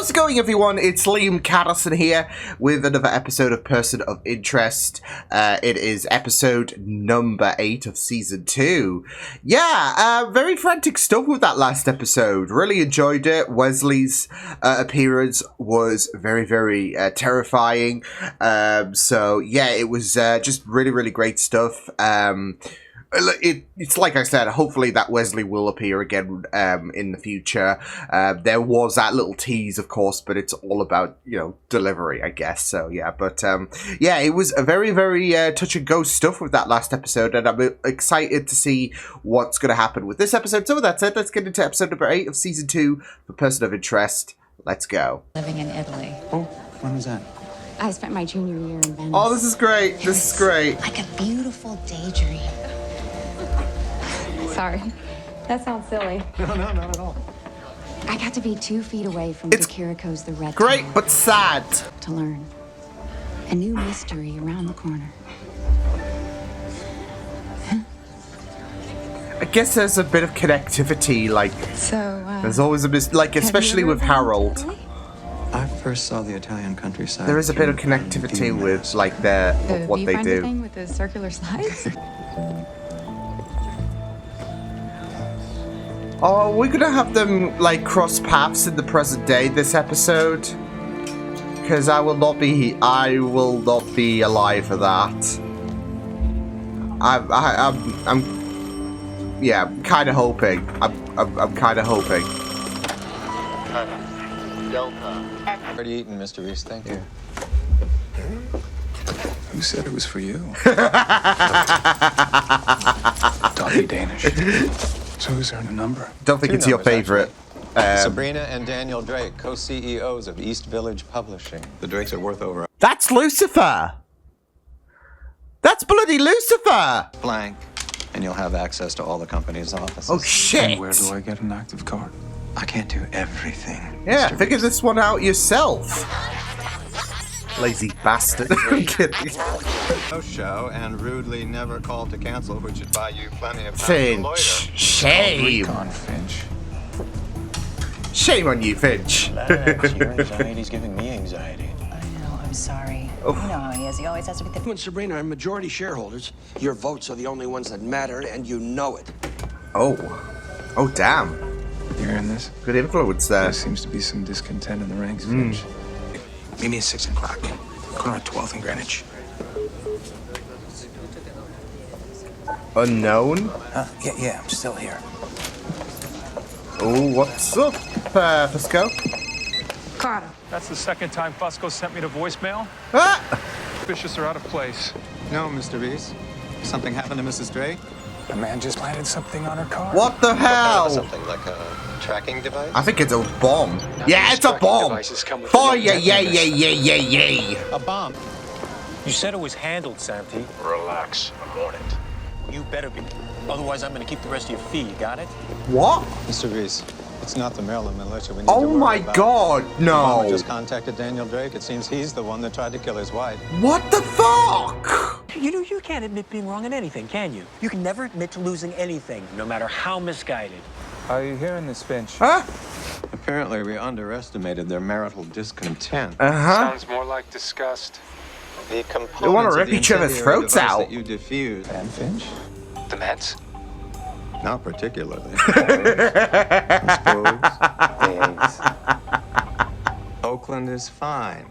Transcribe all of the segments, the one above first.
How's it going, everyone? It's Liam Catterson here with another episode of Person of Interest. It is episode number 8 of season 2. Yeah, very frantic stuff with that last episode. Really enjoyed it. Wesley's appearance was very terrifying. So yeah, it was just really great stuff. It's like I said, hopefully that Wesley will appear again in the future. There was that little tease, of course, but it's all about, you know, delivery, I guess. So, yeah, but, yeah, it was a very touch-and-go stuff with that last episode, and I'm excited to see what's going to happen with this episode. So, with that said, let's get into episode number 8 of Season 2 for Person of Interest. Let's go. Living in Italy. Oh, when was that? I spent my junior year in Venice. Oh, this is great. This is great. Like a beautiful daydream. Sorry, that sounds silly. No, not at all. I got to be 2 feet away from It's Kiriko's The Red Great, Tower but sad. to learn a new mystery around the corner. I guess there's a bit of connectivity, like, So, there's always a like, especially with Harold. I first saw the Italian countryside. There is a bit of connectivity with, like, what they do. thing with the circular slides? Oh, we're gonna have them, like, cross paths in the present day this episode. Because I will not be alive for that. Yeah, I'm kind of hoping. I'm kind of hoping. Delta. Already eaten, Mr. Reese, thank you. Who said it was for you? Don't be Danish. So who's there in a number? Don't think it's your favorite. Sabrina and Daniel Drake, co-CEOs of East Village Publishing. The Drakes are worth over That's Lucifer. That's bloody Lucifer. blank, and you'll have access to all the company's offices. Oh shit. And where do I get an active card? I can't do everything. Yeah, Mr. figure Reese. this one out yourself. Lazy bastard. I'm kidding. No show and rudely never called to cancel, which should buy you plenty of time to loiter. Finch. Shame. Recon, Finch. Shame on you, Finch. Your anxiety's giving me anxiety. I know, I'm sorry. You know how he is. He always has to be the... You and Sabrina are majority shareholders. Your votes are the only ones that matter, and you know it. Oh. Oh, damn. You hearing this? Good influence there. There seems to be some discontent in the ranks, Finch. Meet me at 6 o'clock. Corner at 12th and Greenwich. Unknown? Yeah, I'm still here. Oh, what's up, Fusco? Carter. That's the second time Fusco sent me to voicemail. Ah! Suspicious are out of place. No, Mr. Reese. Something happened to Mrs. Drake? A man just planted something on her car. What the hell? Something like a tracking device? I think it's a bomb. Yeah, it's a bomb. Oh, yeah. A bomb. You said it was handled, Santi. Relax. I'm on it. You better be. Otherwise, I'm going to keep the rest of your fee. You got it? What? Mr. Reese, it's not the Maryland militia we need Oh to worry my about. god, The bomber no. just contacted Daniel Drake. It seems he's the one that tried to kill his wife. What the fuck? You know, you can't admit being wrong in anything, can you? You can never admit to losing anything, no matter how misguided. Are you hearing this, Finch? Huh? Apparently, we underestimated their marital discontent. Uh-huh. Sounds more like disgust. The components They wanna of rip the each other's incendiary throats device out. that you diffused. And Finch? The meds? Not particularly. Oakland is fine.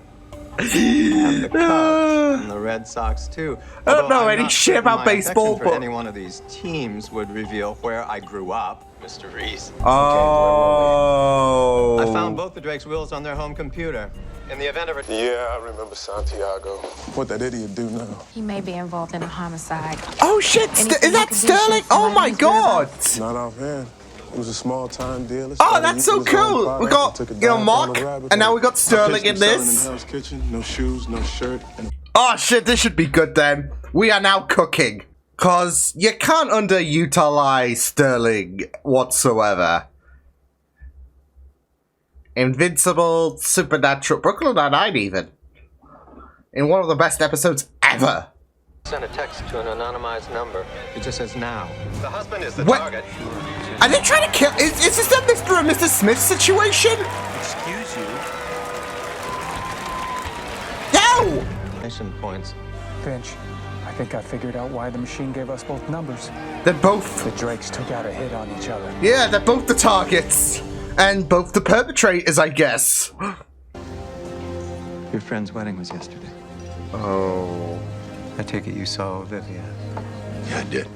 And the Cubs and the Red Sox too. I don't Although know I'm any not shit certain about my baseball, affection for but- any one of these teams would reveal where I grew up, Mr. Reese. Oh. I found both the Drake's wills on their home computer. In the event of a Yeah, I remember Santiago. What that idiot do now? He may be involved in a homicide. Oh shit, is Anything that you can do Sterling? to Oh my find his god. Not offhand. It was a small-time deal. Oh, that's so cool. We got, you know, Mark, and now we got Sterling in this. In Hell's Kitchen, no shoes, no shirt, and Oh shit, this should be good then. We are now cooking. Cause you can't underutilize Sterling whatsoever. Invincible, Supernatural, Brooklyn Nine-Nine even. In one of the best episodes ever. Send a text to an anonymized number. It just says now. The husband is the What? target. Are they trying to kill? Is this a Mr. and Mrs. Smith situation? Excuse you. exclamation points. Finch, I think I figured out why the machine gave us both numbers. They're both... The Drakes took out a hit on each other. Yeah, they're both the targets. And both the perpetrators, I guess. Your friend's wedding was yesterday. Oh. I take it you saw Olivia. Yeah, I did.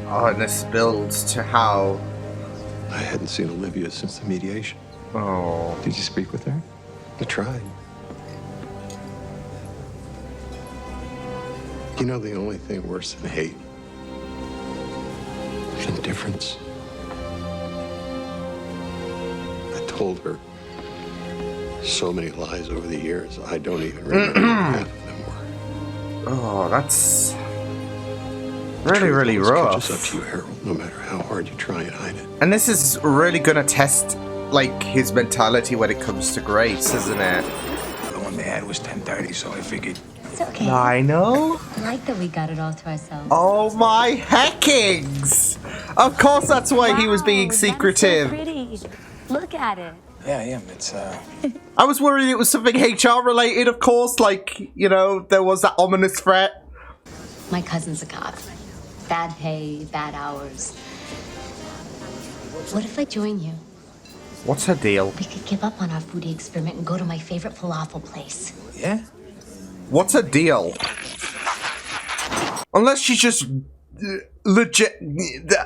Oh, and this builds to how... I hadn't seen Olivia since the mediation. Oh. Did you speak with her? I tried. You know, the only thing worse than hate is indifference. I told her so many lies over the years, I don't even remember what half of them were. Oh, that's... really, really Truth always rough. catches up to you, Harold, no matter how hard you try and hide it. And this is really gonna test, like, his mentality when it comes to Grace, isn't it? The one they had was 10:30, so I figured. It's okay. I know. I like that we got it all to ourselves. Oh my heckings! Of course that's why he was being secretive. That's so pretty. Look at it. Yeah, I am. It's, I was worried it was something HR related, of course, like, you know, there was that ominous threat. My cousin's a cop. Bad pay, bad hours. What if I join you? What's her deal? We could give up on our foodie experiment and go to my favorite falafel place. yeah? What's her deal? Unless she's just legit.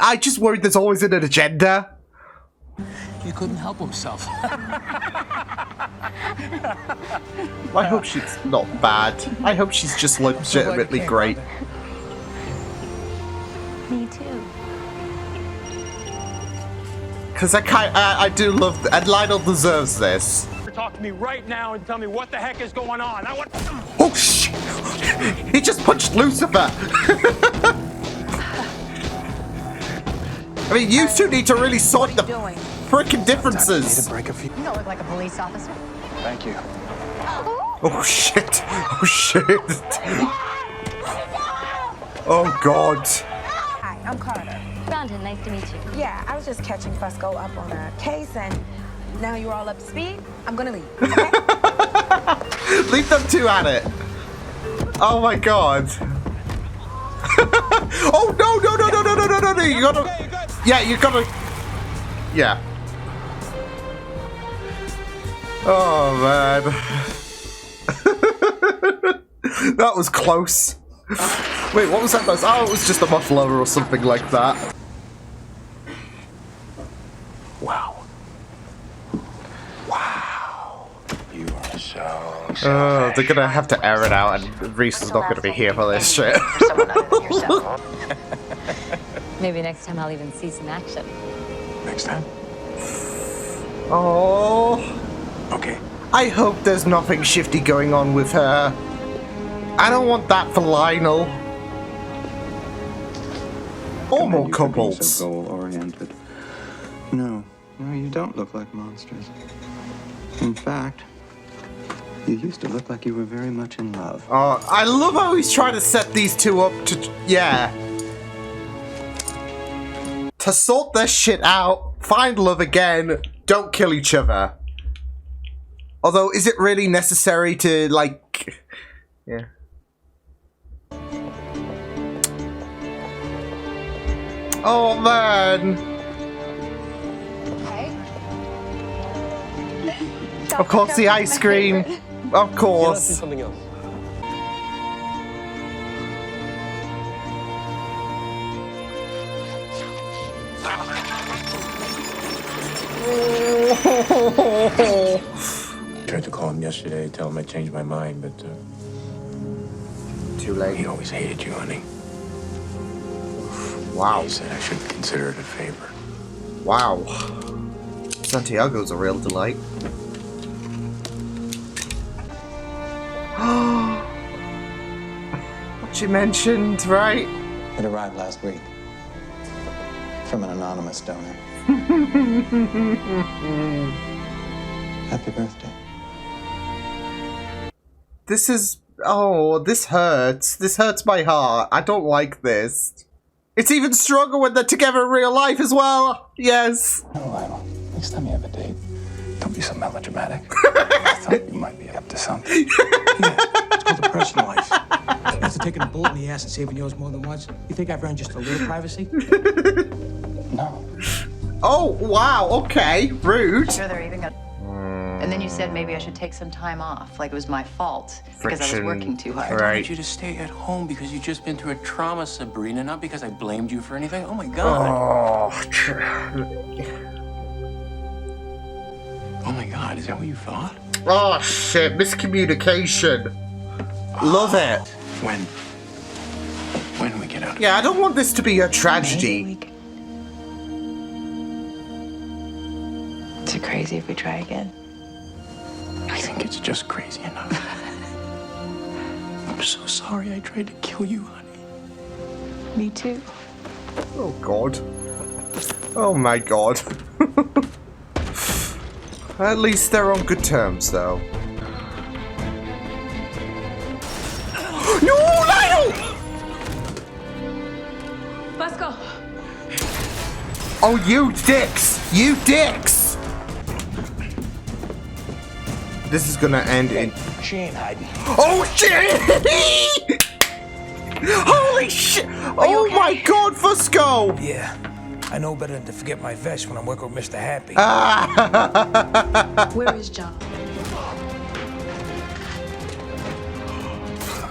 I just worried there's always an agenda. He couldn't help himself. I hope she's not bad. I hope she's just legitimately great. Me too. Because I do love, and Lionel deserves this. Talk to me right now and tell me what the heck is going on. I want. Oh shit! He just punched Lucifer. I mean, you two need to really sort the freaking differences. Break a few. You don't look like a police officer. Thank you. Oh shit! Oh shit! Oh god! Hi, I'm Carter. Brandon, nice to meet you. Yeah, I was just catching Fusco up on a case, and now you're all up to speed. I'm gonna leave. Okay? Leave them two at it. Oh my god! Oh no no no no no no no no! You gotta. Yeah, you gotta. Yeah. Oh man. That was close. Wait, what was that? Oh, it was just a muffler or something like that. Wow. You are so They're gonna have to air it out, and Reese is not gonna be here for this shit. Someone other than yourself. Maybe next time I'll even see some action. Next time? Oh. Okay. I hope there's nothing shifty going on with her. I don't want that for Lionel. Or more couples. So goal-oriented. No, you don't look like monsters. In fact, you used to look like you were very much in love. Oh, I love how he's trying to set these two up to, yeah. To sort their shit out, find love again, don't kill each other. Although, is it really necessary to, like... Yeah. Oh, man. Of course, the ice cream. Of course. Something else. Tried to call him yesterday, tell him I changed my mind, but Too late. he always hated you, honey. Wow. He said I should consider it a favor. Wow. Santiago's a real delight. What you mentioned, right? It arrived last week from an anonymous donor. Happy birthday. This is... Oh, this hurts. This hurts my heart. I don't like this. It's even stronger when they're together in real life as well. Yes. No, Lionel. Next time you have a date, don't be so melodramatic. I thought you might be up to something. It's called a personal life. After taking a bullet in the ass and saving yours more than once, you think I've earned just a little privacy? No. Oh, wow, okay, rude. Sure, they're even gonna. And then you said maybe I should take some time off, like it was my fault because I was Friction, working too hard. I right. wanted you to stay at home because you've just been through a trauma, Sabrina, not because I blamed you for anything. Oh my God. Oh my God, is that what you thought? Oh, shit, miscommunication. Love it. When we get out. Yeah, I don't want this to be a Maybe tragedy. we could- Is it crazy if we try again? I think it's just crazy enough. I'm so sorry I tried to kill you, honey. Me too. Oh, God. Oh, my God. At least they're on good terms, though. No, Lionel! Let's go. Oh, you dicks! You dicks! This is gonna end in... She ain't hiding. Oh, shit! Holy shit! Oh, my God, Fusco! Yeah. I know better than to forget my vest when I'm working with Mr. Happy. Where is John?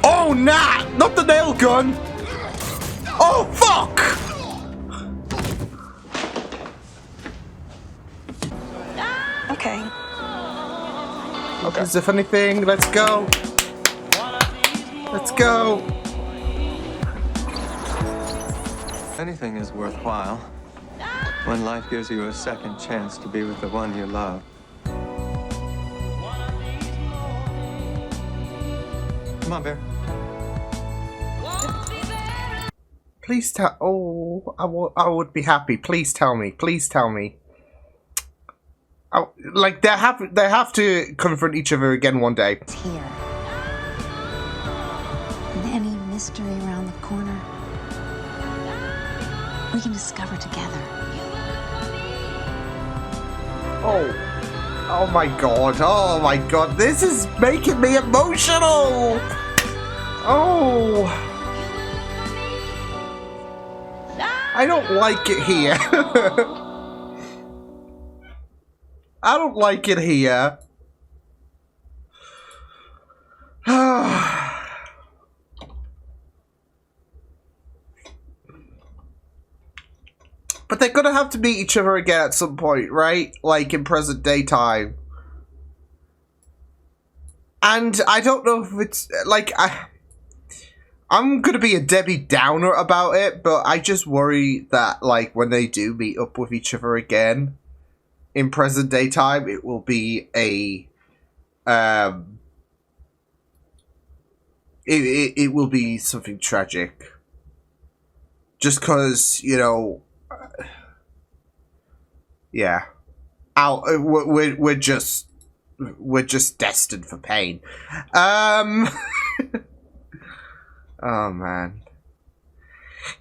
Oh, nah! Not the nail gun! Oh, fuck! Okay. As if anything, let's go. Let's go. Anything is worthwhile when life gives you a second chance to be with the one you love. Come on, Bear. Please tell. Oh, I would be happy. Please tell me. Please tell me. Like they have to confront each other again one day. It's here. And any mystery around the corner, we can discover together. Oh my God. Oh my God. This is making me emotional. Oh. I don't like it here. I don't like it here. But they're gonna have to meet each other again at some point, right? Like in present day time. And I don't know if it's like I'm gonna be a Debbie Downer about it, but I just worry that like when they do meet up with each other again in present day time, it will be a it will be something tragic. Just cause, you know, yeah. We're just destined for pain. Oh man.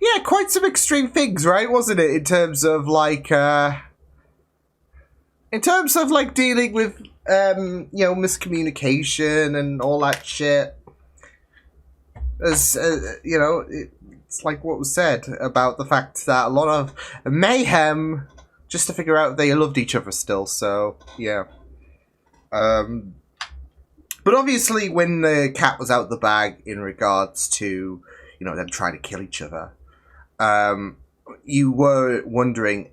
Yeah, quite some extreme things, right? Wasn't it? In terms of like dealing with you know, miscommunication and all that shit. As you know, it's like what was said about the fact that a lot of mayhem just to figure out if they loved each other still. So yeah. But obviously, when the cat was out the bag in regards to, you know, them trying to kill each other, you were wondering,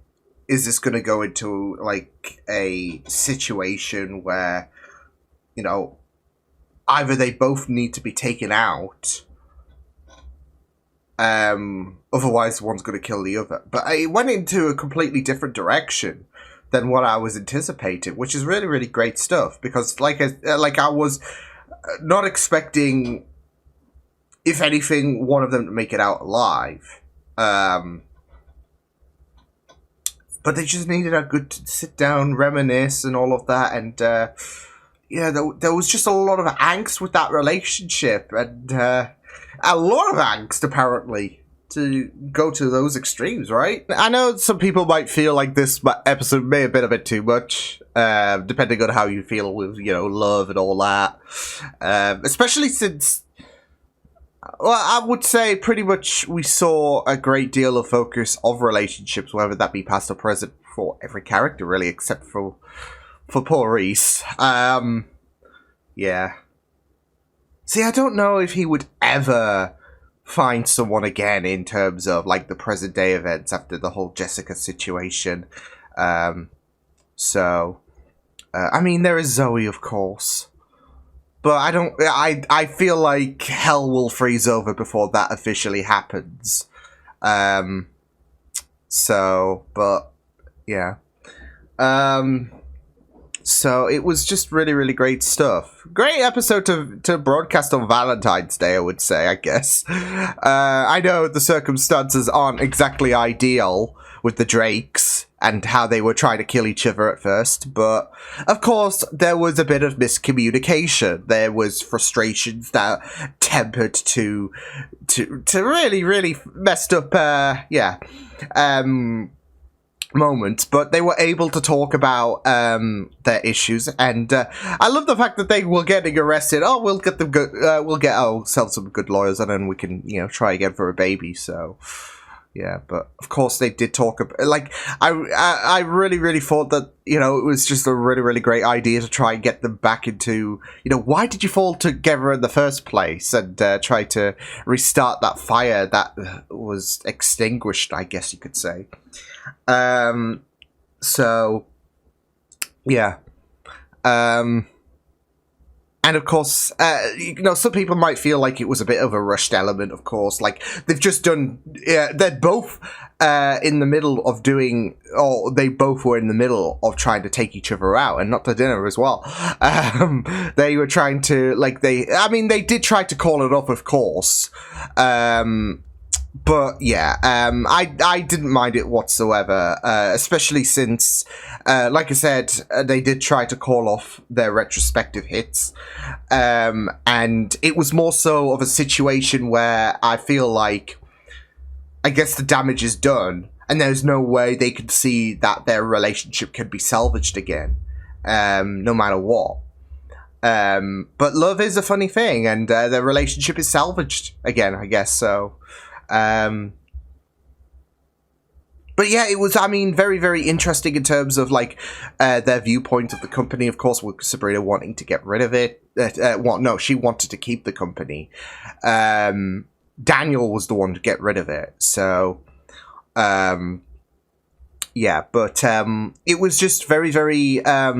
is this going to go into like a situation where, you know, either they both need to be taken out, otherwise one's going to kill the other. But it went into a completely different direction than what I was anticipating, which is really, really great stuff. Because I was not expecting, if anything, one of them to make it out alive. But they just needed a good sit down, reminisce, and all of that. And yeah, there was just a lot of angst with that relationship, and a lot of angst apparently, to go to those extremes, right? I know some people might feel like this episode may have been a bit too much, depending on how you feel with, you know, love and all that. Especially since, well, I would say pretty much we saw a great deal of focus of relationships, whether that be past or present, for every character, really, except for poor Reese. Yeah. See, I don't know if he would ever find someone again in terms of, like, the present day events after the whole Jessica situation. I mean, there is Zoe, of course. But I feel like hell will freeze over before that officially happens. But, yeah. So it was just really, really great stuff. Great episode to broadcast on Valentine's Day, I would say, I guess. I know the circumstances aren't exactly ideal with the Drakes and how they were trying to kill each other at first, but of course there was a bit of miscommunication. There was frustrations that tempered to really, really messed up, moments, but they were able to talk about their issues, and I love the fact that they were getting arrested. Oh, we'll get them good. We'll get ourselves some good lawyers, and then we can, you know, try again for a baby. So, yeah, but of course they did talk about, like, I really, really thought that, you know, it was just a really, really great idea to try and get them back into, you know, why did you fall together in the first place, and try to restart that fire that was extinguished, I guess you could say. So, yeah. And of course, you know, some people might feel like it was a bit of a rushed element, of course. Like, they've just done, they're both in the middle of doing, or they both were in the middle of trying to take each other out, and not to dinner as well. They were trying to, like, they did try to call it off, of course. But yeah, I didn't mind it whatsoever, especially since, like I said, they did try to call off their retrospective hits, and it was more so of a situation where I feel like, I guess the damage is done, and there's no way they could see that their relationship could be salvaged again, no matter what. But love is a funny thing, and their relationship is salvaged again, I guess, so. But yeah, it was, I mean, very, very interesting in terms of, like, their viewpoint of the company, of course, with Sabrina wanting to get rid of it. No, she wanted to keep the company. Daniel was the one to get rid of it, so, yeah, but, it was just very, very, I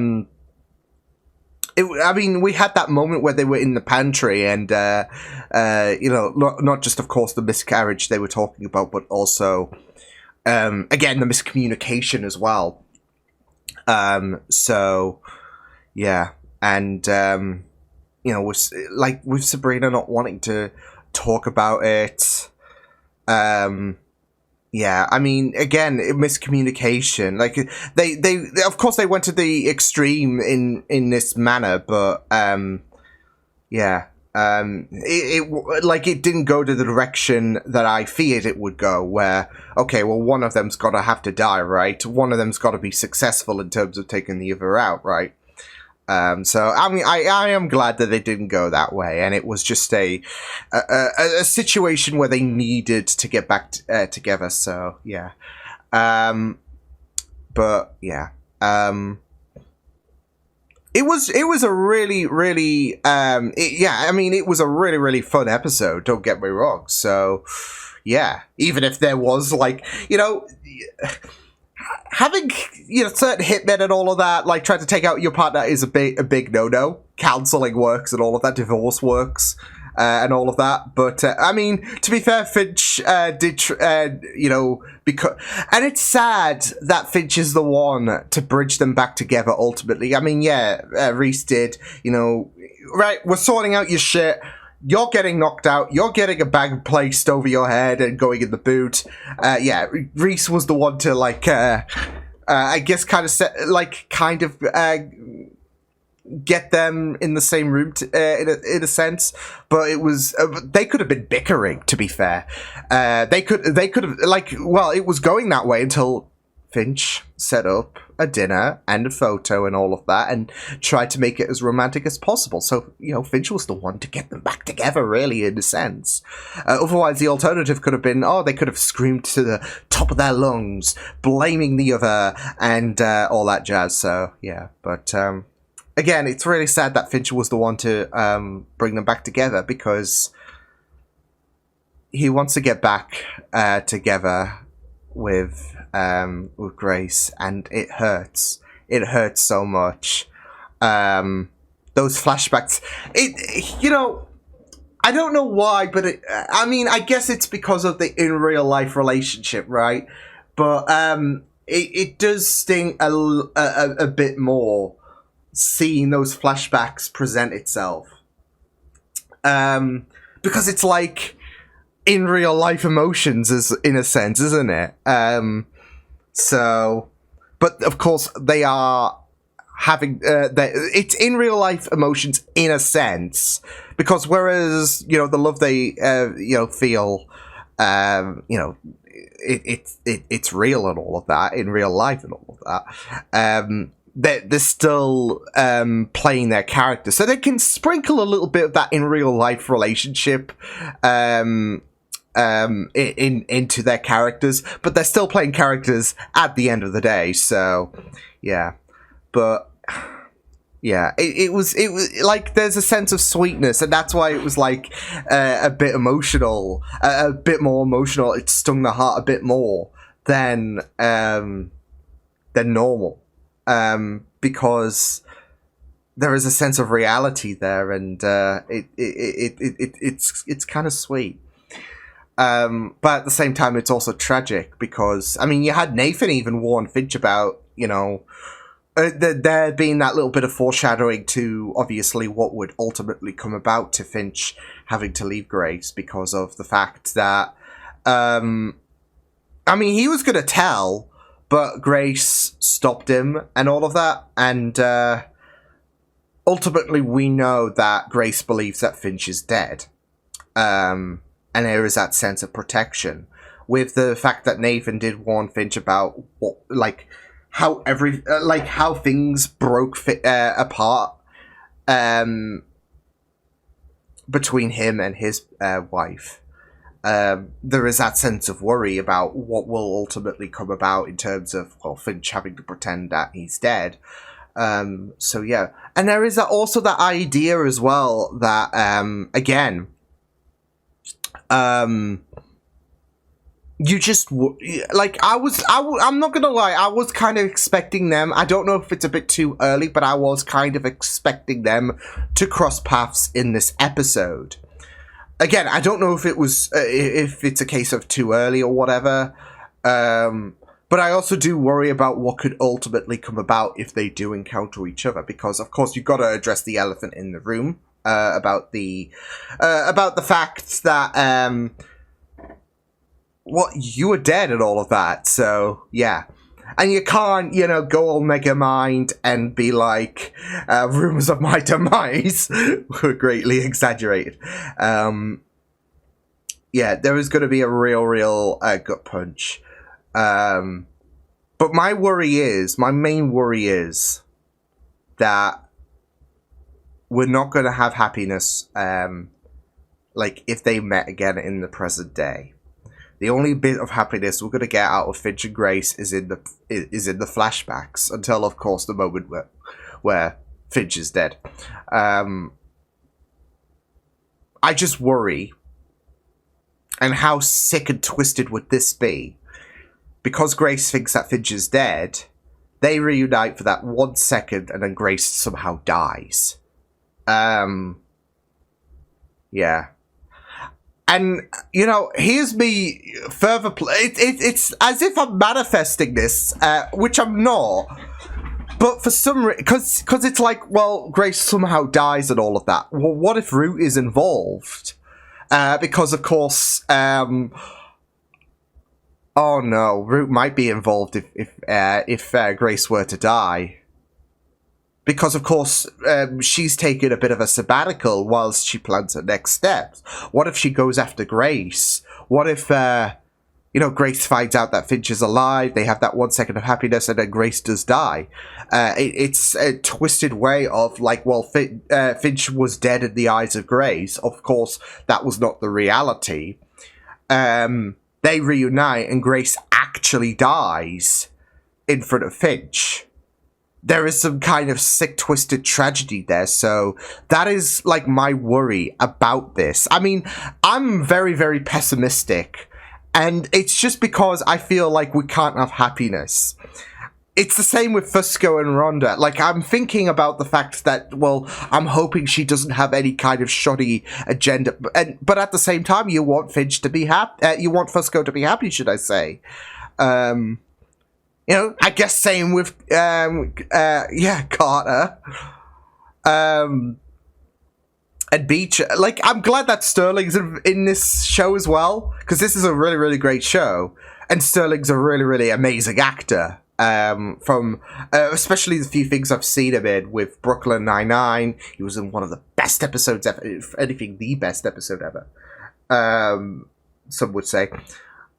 mean, we had that moment where they were in the pantry, and, you know, not just, of course, the miscarriage they were talking about, but also, again, the miscommunication as well. So, yeah, and, you know, with Sabrina not wanting to talk about it, yeah, I mean, again, miscommunication. Like, they of course they went to the extreme in this manner, but yeah, it didn't go to the direction that I feared it would go. Where, okay, well, one of them's got to have to die, right? One of them's got to be successful in terms of taking the other out, right? So, I mean, I am glad that they didn't go that way, and it was just a situation where they needed to get back together, so, yeah. But, yeah. It was a really, really, yeah, I mean, it was a really, really fun episode, don't get me wrong, so, yeah. Even if there was, like, you know, having, you know, certain hitmen and all of that, like, trying to take out your partner is a big no-no. Counseling works and all of that, divorce works, and all of that. But, I mean, to be fair, Finch did, you know, because... And it's sad that Finch is the one to bridge them back together, ultimately. I mean, yeah, Reese did, you know, right, we're sorting out your shit. You're getting knocked out. You're getting a bag placed over your head and going in the boot. Yeah, Reese was the one to, like, I guess kind of set, like, kind of get them in the same room in a sense, but it was they could have been bickering, to be fair. They could have, like, well, it was going that way until Finch set up a dinner and a photo and all of that and tried to make it as romantic as possible. So, you know, Finch was the one to get them back together, really, in a sense. Otherwise, the alternative could have been, they could have screamed to the top of their lungs, blaming the other and all that jazz. So, yeah, but again, it's really sad that Finch was the one to bring them back together, because he wants to get back together with Grace, and it hurts. It hurts so much. Those flashbacks. You know, I don't know why, but I mean, I guess it's because of the in real life relationship, right? But it does sting a bit more seeing those flashbacks present itself, because it's like in real life emotions, is in a sense, isn't it? So, but of course they are having it's in real life emotions in a sense, because whereas, you know, the love they you know, feel, you know, it's real and all of that in real life and all of that, they're still playing their character, so they can sprinkle a little bit of that in real life relationship into their characters, but they're still playing characters at the end of the day. So yeah, but yeah, it was like, there's a sense of sweetness, and that's why it was like a bit emotional, a bit more emotional. It stung the heart a bit more than normal, because there is a sense of reality there, and it's kind of sweet. But at the same time, it's also tragic, because, I mean, you had Nathan even warn Finch about, you know, there being that little bit of foreshadowing to, obviously, what would ultimately come about to Finch having to leave Grace, because of the fact that, I mean, he was going to tell, but Grace stopped him and all of that, and ultimately we know that Grace believes that Finch is dead. And there is that sense of protection, with the fact that Nathan did warn Finch about what, like, how how things broke apart between him and his wife. There is that sense of worry about what will ultimately come about in terms of, well, Finch having to pretend that he's dead. So yeah, and there is also that idea as well that again, you just, like, I'm not gonna lie, I was kind of expecting them. I don't know if it's a bit too early, but I was kind of expecting them to cross paths in this episode. Again, I don't know if it was, if it's a case of too early or whatever. But I also do worry about what could ultimately come about if they do encounter each other, because of course you've got to address the elephant in the room. About the fact that you were dead and all of that. So yeah, and you can't, you know, go all mega mind and be like, rumors of my demise were greatly exaggerated. Yeah, there is going to be a real gut punch. But my main worry is that we're not going to have happiness, like, if they met again in the present day. The only bit of happiness we're going to get out of Finch and Grace is in the flashbacks, until, of course, the moment where Finch is dead. I just worry, and how sick and twisted would this be? Because Grace thinks that Finch is dead, they reunite for that 1 second, and then Grace somehow dies. Yeah. And, you know, here's me further... It's as if I'm manifesting this, which I'm not. But for some reason... Because it's like, well, Grace somehow dies and all of that. Well, what if Root is involved? Because, of course... oh, no. Root might be involved if Grace were to die. because of course she's taken a bit of a sabbatical whilst she plans her next steps. What if she goes after Grace? What if Grace finds out that Finch is alive, they have that 1 second of happiness, and then Grace does die? It's a twisted way of like, well, Finch was dead in the eyes of Grace. Of course, that was not the reality. They reunite and Grace actually dies in front of Finch. There is some kind of sick, twisted tragedy there, so that is, like, my worry about this. I mean, I'm very, very pessimistic, and it's just because I feel like we can't have happiness. It's the same with Fusco and Rhonda. Like, I'm thinking about the fact that, well, I'm hoping she doesn't have any kind of shoddy agenda, but at the same time, you want Finch to be happy, you want Fusco to be happy, should I say. I guess same with, Carter. And Beach. Like, I'm glad that Sterling's in this show as well, because this is a really, really great show. And Sterling's a really, really amazing actor. From especially the few things I've seen him in with Brooklyn Nine-Nine. He was in one of the best episodes ever, if anything, the best episode ever. Some would say.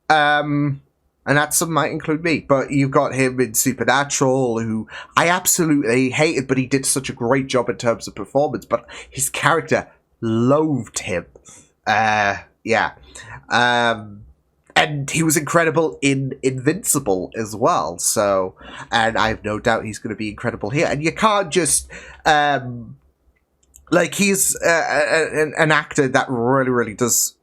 And that some might include me. But you've got him in Supernatural, who I absolutely hated, but he did such a great job in terms of performance. But his character loathed him. And he was incredible in Invincible as well. So, and I have no doubt he's going to be incredible here. And you can't just, he's an actor that really, really does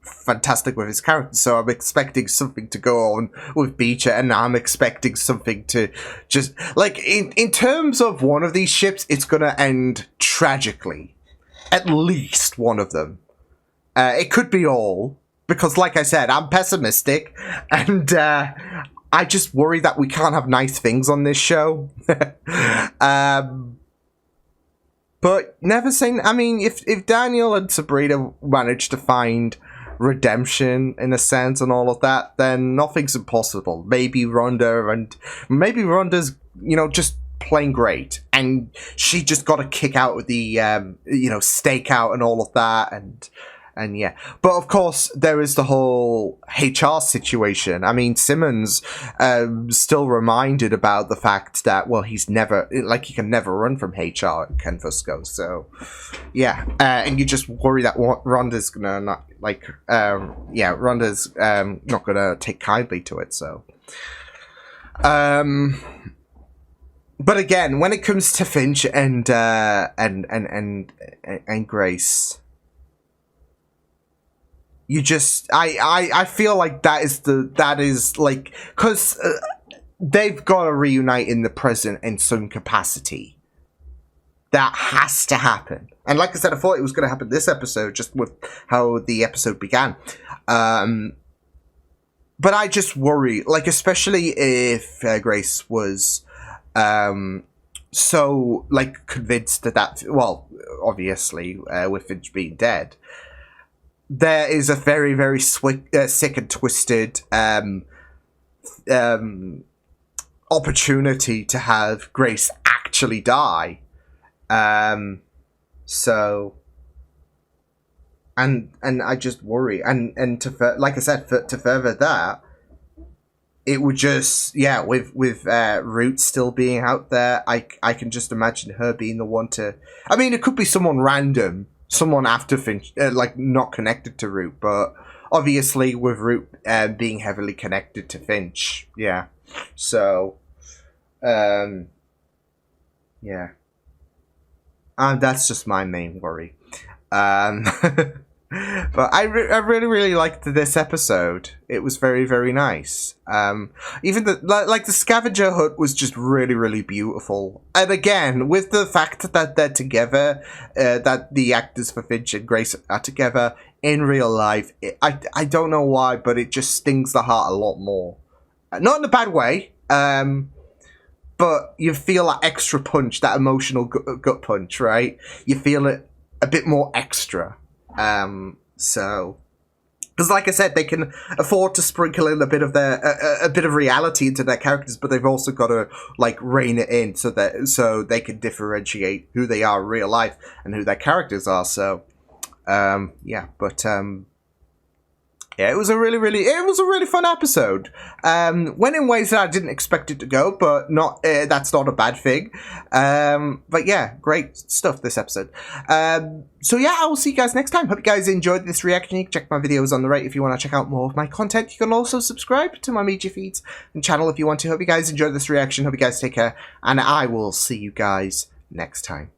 fantastic with his character. So I'm expecting something to go on with Beecher, and I'm expecting something to just, like, in terms of one of these ships, it's going to end tragically. At least one of them. It could be all. Because, like I said, I'm pessimistic, and I just worry that we can't have nice things on this show. But never saying... I mean, if Daniel and Sabrina manage to find redemption, in a sense, and all of that, then nothing's impossible. Maybe Rhonda's, just playing great, and she just got a kick out with the, stakeout and all of that, and yeah, but of course there is the whole HR situation. I mean, Simmons still reminded about the fact that, well, he can never run from HR at Ken Fusco. So yeah, and you just worry that Rhonda's gonna not Rhonda's not gonna take kindly to it. So, but again, when it comes to Finch and Grace. You just, I feel like that is like, because they've got to reunite in the present in some capacity. That has to happen. And like I said, I thought it was going to happen this episode, just with how the episode began. But I just worry, like, especially if Grace was so, like, convinced that, well, obviously, with Finch being dead, there is a very, very sick and twisted opportunity to have Grace actually die. So, and I just worry, and to, like I said, to further that, it would just, with Root still being out there, I can just imagine her being the one to. I mean, it could be someone random. Someone after Finch, like, not connected to Root, but obviously with Root being heavily connected to Finch, yeah. So, yeah. That's just my main worry. But I really, really liked this episode. It was very, very nice. Even the scavenger hunt was just really, really beautiful. And again, with the fact that they're together, that the actors for Finch and Grace are together in real life, I don't know why, but it just stings the heart a lot more. Not in a bad way, but you feel that extra punch, that emotional gut punch, right? You feel it a bit more extra. So, Because, like I said, they can afford to sprinkle in a bit of their a bit of reality into their characters, but they've also got to like rein it in so they can differentiate who they are in real life and who their characters are. So, yeah, but yeah, it was a really fun episode. Went in ways that I didn't expect it to go, but that's not a bad thing. But yeah, great stuff this episode. So yeah, I will see you guys next time. Hope you guys enjoyed this reaction. You can check my videos on the right if you want to check out more of my content. You can also subscribe to my media feeds and channel if you want to. Hope you guys enjoyed this reaction. Hope you guys take care, and I will see you guys next time.